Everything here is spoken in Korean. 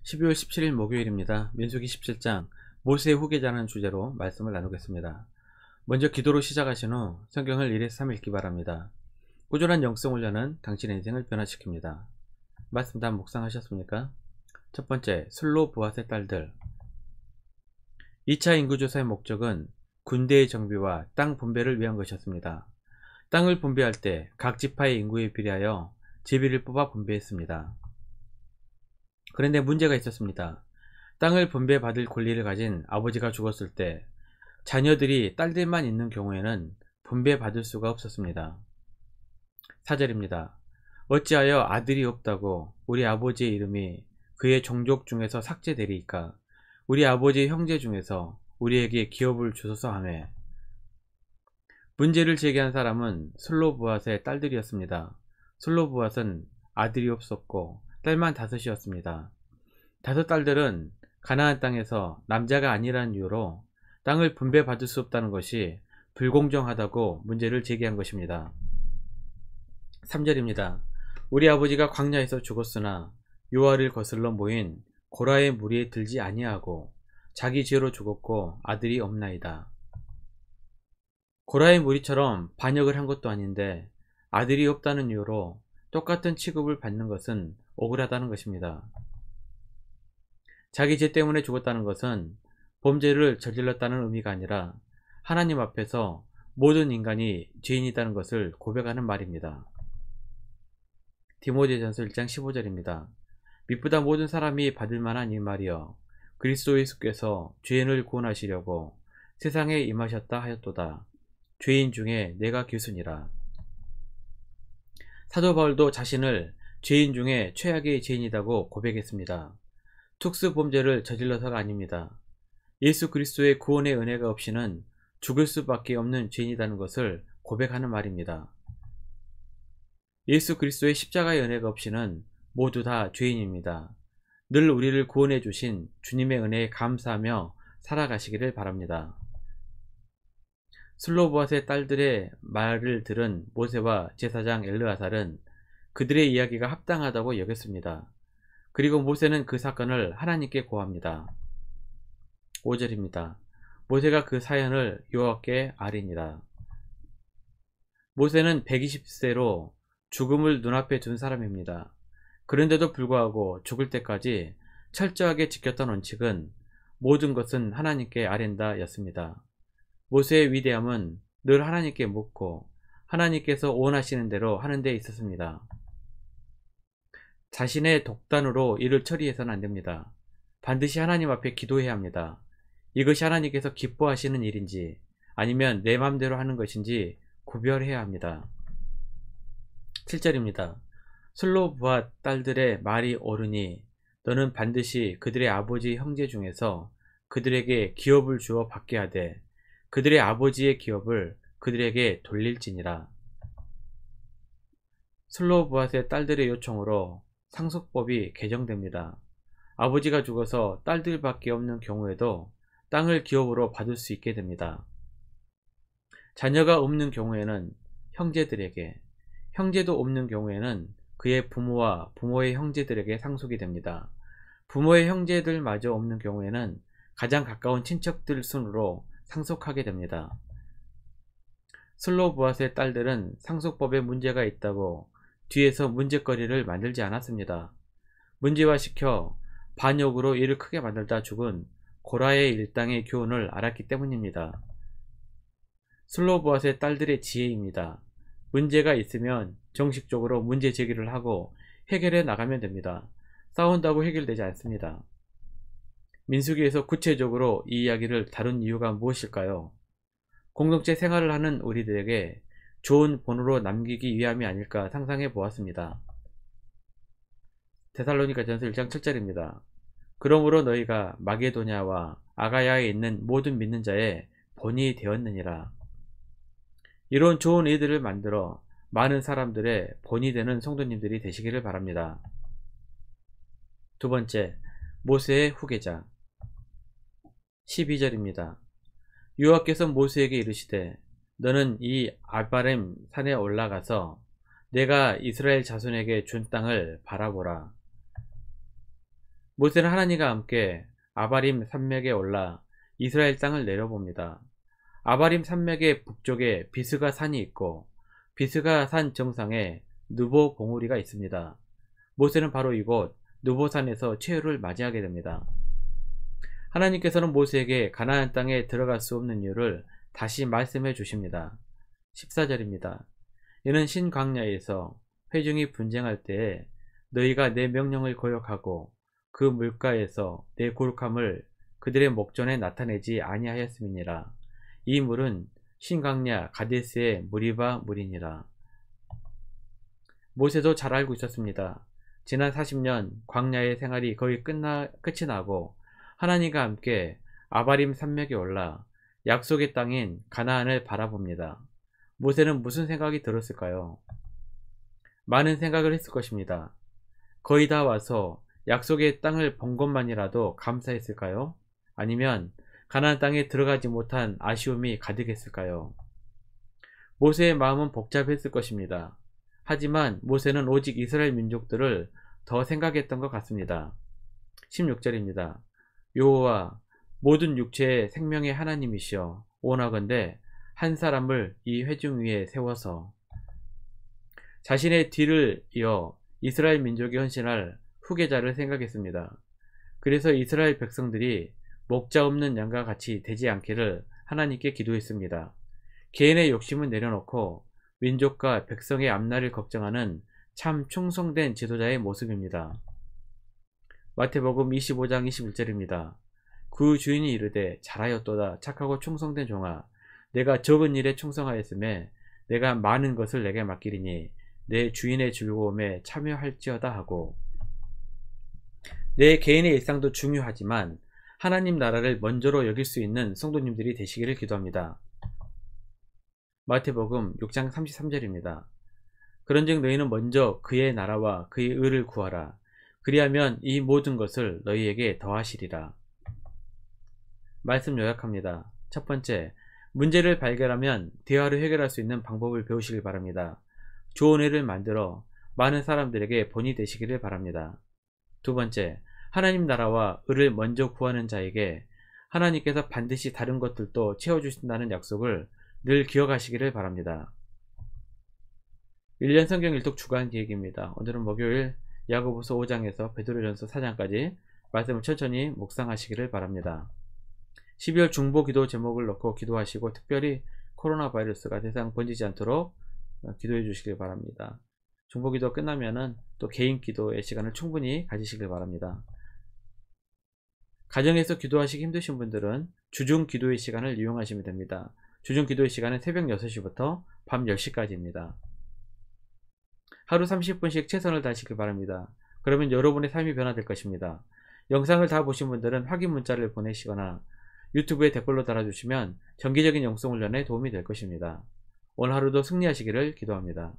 12월 17일 목요일입니다. 민수기 17장 모세의 후계자라는 주제로 말씀을 나누겠습니다. 먼저 기도로 시작하신 후 성경을 1에서 3 읽기 바랍니다. 꾸준한 영성 훈련은 당신의 인생을 변화시킵니다. 말씀 다 묵상하셨습니까? 첫 번째, 슬로보앗의 딸들. 2차 인구조사의 목적은 군대의 정비와 땅 분배를 위한 것이었습니다. 땅을 분배할 때 각 지파의 인구에 비례하여 제비를 뽑아 분배했습니다. 그런데 문제가 있었습니다. 땅을 분배받을 권리를 가진 아버지가 죽었을 때 자녀들이 딸들만 있는 경우에는 분배받을 수가 없었습니다. 4절입니다. 어찌하여 아들이 없다고 우리 아버지의 이름이 그의 종족 중에서 삭제되리이까? 우리 아버지의 형제 중에서 우리에게 기업을 주소서 하매. 문제를 제기한 사람은 슬로보앗의 딸들이었습니다. 슬로보앗은 아들이 없었고 딸만 5이었습니다. 5 딸들은 가나안 땅에서 남자가 아니라는 이유로 땅을 분배받을 수 없다는 것이 불공정하다고 문제를 제기한 것입니다. 3절입니다. 우리 아버지가 광야에서 죽었으나 요아를 거슬러 모인 고라의 무리에 들지 아니하고 자기 죄로 죽었고 아들이 없나이다. 고라의 무리처럼 반역을 한 것도 아닌데 아들이 없다는 이유로 똑같은 취급을 받는 것은 억울하다는 것입니다. 자기 죄 때문에 죽었다는 것은 범죄를 저질렀다는 의미가 아니라 하나님 앞에서 모든 인간이 죄인이라는 것을 고백하는 말입니다. 디모데전서 1장 15절입니다. 미쁘다 모든 사람이 받을 만한 이 말이여 그리스도 예수께서 죄인을 구원하시려고 세상에 임하셨다 하였도다. 죄인 중에 내가 교순이라. 사도 바울도 자신을 죄인 중에 최악의 죄인이라고 고백했습니다. 특수범죄를 저질러서가 아닙니다. 예수 그리스도의 구원의 은혜가 없이는 죽을 수밖에 없는 죄인이라는 것을 고백하는 말입니다. 예수 그리스도의 십자가의 은혜가 없이는 모두 다 죄인입니다. 늘 우리를 구원해 주신 주님의 은혜에 감사하며 살아가시기를 바랍니다. 슬로보앗의 딸들의 말을 들은 모세와 제사장 엘르아살은 그들의 이야기가 합당하다고 여겼습니다. 그리고 모세는 그 사건을 하나님께 고합니다. 5절입니다. 모세가 그 사연을 여호와께 아뢰니라. 모세는 120세로 죽음을 눈앞에 둔 사람입니다. 그런데도 불구하고 죽을 때까지 철저하게 지켰던 원칙은 모든 것은 하나님께 아랜다 였습니다. 모세의 위대함은 늘 하나님께 묻고 하나님께서 원하시는 대로 하는 데 있었습니다. 자신의 독단으로 일을 처리해서는 안됩니다. 반드시 하나님 앞에 기도해야 합니다. 이것이 하나님께서 기뻐하시는 일인지 아니면 내 맘대로 하는 것인지 구별해야 합니다. 7절입니다. 슬로보앗 딸들의 말이 옳으니 너는 반드시 그들의 아버지 형제 중에서 그들에게 기업을 주어 받게 하되 그들의 아버지의 기업을 그들에게 돌릴지니라. 슬로보앗의 딸들의 요청으로 상속법이 개정됩니다. 아버지가 죽어서 딸들밖에 없는 경우에도 땅을 기업으로 받을 수 있게 됩니다. 자녀가 없는 경우에는 형제들에게, 형제도 없는 경우에는 그의 부모와 부모의 형제들에게 상속이 됩니다. 부모의 형제들마저 없는 경우에는 가장 가까운 친척들 순으로 상속하게 됩니다. 슬로보앗의 딸들은 상속법에 문제가 있다고 뒤에서 문제거리를 만들지 않았습니다. 문제화시켜 반역으로 일을 크게 만들다 죽은 고라의 일당의 교훈을 알았기 때문입니다. 슬로보앗의 딸들의 지혜입니다. 문제가 있으면 정식적으로 문제 제기를 하고 해결해 나가면 됩니다. 싸운다고 해결되지 않습니다. 민수기에서 구체적으로 이 이야기를 다룬 이유가 무엇일까요? 공동체 생활을 하는 우리들에게 좋은 본으로 남기기 위함이 아닐까 상상해 보았습니다. 데살로니가전서 1장 7절입니다. 그러므로 너희가 마게도냐와 아가야에 있는 모든 믿는 자의 본이 되었느니라. 이런 좋은 일들을 만들어 많은 사람들의 본이 되는 성도님들이 되시기를 바랍니다. 두 번째, 모세의 후계자. 12절입니다. 여호와께서 모세에게 이르시되 너는 이 아바렘 산에 올라가서 내가 이스라엘 자손에게 준 땅을 바라보라. 모세는 하나님과 함께 아바림 산맥에 올라 이스라엘 땅을 내려봅니다. 아바림 산맥의 북쪽에 비스가 산이 있고 비스가 산 정상에 느보 봉우리가 있습니다. 모세는 바로 이곳 느보산에서 최후를 맞이하게 됩니다. 하나님께서는 모세에게 가나안 땅에 들어갈 수 없는 이유를 다시 말씀해 주십니다. 14절입니다. 이는 신광야에서 회중이 분쟁할 때에 너희가 내 명령을 거역하고 그 물가에서 내 거룩함을 그들의 목전에 나타내지 아니하였음이니라. 이 물은 신광야 가데스의 무리바 물이니라. 모세도 잘 알고 있었습니다. 지난 40년 광야의 생활이 거의 끝이 나고 하나님과 함께 아바림 산맥에 올라 약속의 땅인 가나안을 바라봅니다. 모세는 무슨 생각이 들었을까요? 많은 생각을 했을 것입니다. 거의 다 와서 약속의 땅을 본 것만이라도 감사했을까요? 아니면 가나안 땅에 들어가지 못한 아쉬움이 가득했을까요? 모세의 마음은 복잡했을 것입니다. 하지만 모세는 오직 이스라엘 민족들을 더 생각했던 것 같습니다. 16절입니다. 여호와 모든 육체의 생명의 하나님이시여 원하건대 한 사람을 이 회중 위에 세워서 자신의 뒤를 이어 이스라엘 민족이 헌신할 후계자를 생각했습니다. 그래서 이스라엘 백성들이 목자 없는 양과 같이 되지 않기를 하나님께 기도했습니다. 개인의 욕심은 내려놓고 민족과 백성의 앞날을 걱정하는 참 충성된 지도자의 모습입니다. 마태복음 25장 21절입니다. 그 주인이 이르되 잘하였도다 착하고 충성된 종아 내가 적은 일에 충성하였음에 내가 많은 것을 내게 맡기리니 내 주인의 즐거움에 참여할지어다 하고 내 개인의 일상도 중요하지만 하나님 나라를 먼저로 여길 수 있는 성도님들이 되시기를 기도합니다. 마태복음 6장 33절입니다. 그런즉 너희는 먼저 그의 나라와 그의 의를 구하라. 그리하면 이 모든 것을 너희에게 더하시리라. 말씀 요약합니다. 첫 번째, 문제를 발견하면 대화로 해결할 수 있는 방법을 배우시길 바랍니다. 좋은 애를 만들어 많은 사람들에게 본이 되시기를 바랍니다. 두 번째, 하나님 나라와 의를 먼저 구하는 자에게 하나님께서 반드시 다른 것들도 채워주신다는 약속을 늘 기억하시기를 바랍니다. 1년 성경 일독 주간 기획입니다. 오늘은 목요일 야고보서 5장에서 베드로전서 4장까지 말씀을 천천히 묵상하시기를 바랍니다. 12월 중보 기도 제목을 넣고 기도하시고 특별히 코로나 바이러스가 대상 번지지 않도록 기도해 주시길 바랍니다. 중보 기도 끝나면은 또 개인 기도의 시간을 충분히 가지시길 바랍니다. 가정에서 기도하시기 힘드신 분들은 주중 기도의 시간을 이용하시면 됩니다. 주중 기도의 시간은 새벽 6시부터 밤 10시까지입니다. 하루 30분씩 최선을 다하시길 바랍니다. 그러면 여러분의 삶이 변화될 것입니다. 영상을 다 보신 분들은 확인 문자를 보내시거나 유튜브에 댓글로 달아주시면 정기적인 영성 훈련에 도움이 될 것입니다. 오늘 하루도 승리하시기를 기도합니다.